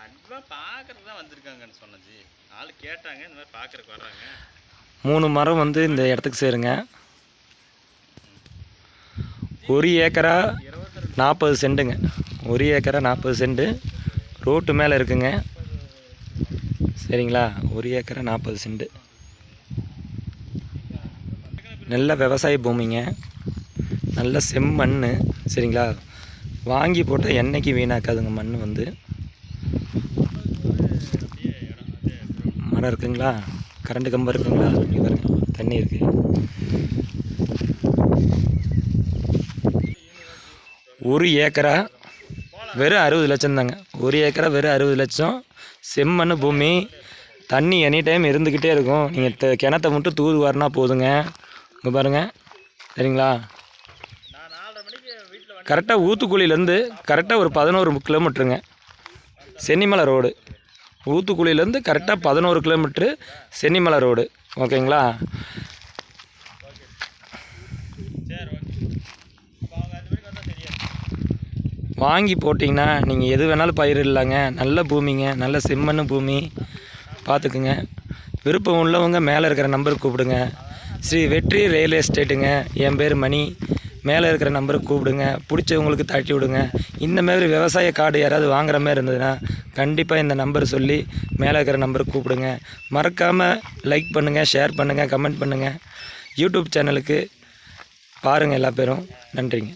அட்வா பார்க்கறது தான் வந்திருக்காங்கன்னு சொன்னது. ஆள் கேட்டாங்க, இந்த மாதிரி பார்க்கறதுக்கு வர்றாங்க. 3 மரம் வந்து இந்த இடத்துக்கு சேருங்க. 1 ஏக்கரா 40 சென்ட்டுங்க. 1 ஏக்கரா 40 சென்ட்டு ரோட்டு மேலே இருக்குங்க. சரிங்களா? 1 ஏக்கரா 40 சென்ட்டு. நல்ல விவசாய பூமிங்க, நல்ல செம்மண். சரிங்களா? வாங்கி போட்டால் என்றைக்கு வீணாக்காதுங்க மண் வந்து. மரம் இருக்குங்களா? கரண்ட் கம்பம் இருக்குங்களா? இங்கே பாருங்க, தண்ணி இருக்குது. 1 ஏக்கரா வெறும் 60 லட்சம் தாங்க. 1 ஏக்கரா வெறும் 60 லட்சம். செம்மண் பூமி, தண்ணி எனி டைம் இருந்துக்கிட்டே இருக்கும். நீங்கள் கிணத்தை மட்டும் தூது வாரினா போதுங்க. இங்கே பாருங்கள், சரிங்களா? கரெக்டாக ஊத்துக்குழியிலேருந்து கரெக்டாக ஒரு 11 கிலோமீட்டருங்க சென்னிமலை ரோடு. ஊத்துக்குழியிலேருந்து கரெக்டாக 11 கிலோமீட்ரு சென்னிமலை ரோடு. ஓகேங்களா? வாங்கி போட்டிங்கன்னா நீங்கள் எது வேணாலும் பயிரிடலாங்க. நல்ல பூமிங்க, நல்ல செம்மண் பூமி. பார்த்துக்குங்க. விருப்பம் உள்ளவங்க மேலே இருக்கிற நம்பருக்கு கூப்பிடுங்க. ஸ்ரீ வெற்றி ரியல் எஸ்டேட்டுங்க. என் பேர் மணி. மேலே இருக்கிற நம்பருக்கு கூப்பிடுங்க. பிடிச்சவங்களுக்கு தட்டி விடுங்க. இந்த மாதிரி விவசாய கார்டு யாராவது வாங்குற மாதிரி இருந்ததுன்னா கண்டிப்பாக இந்த நம்பர் சொல்லி மேலே இருக்கிற நம்பருக்கு கூப்பிடுங்க. மறக்காமல் லைக் பண்ணுங்கள், ஷேர் பண்ணுங்கள், கமெண்ட் பண்ணுங்கள். யூடியூப் சேனலுக்கு பாருங்கள் எல்லா பேரும். நன்றிங்க.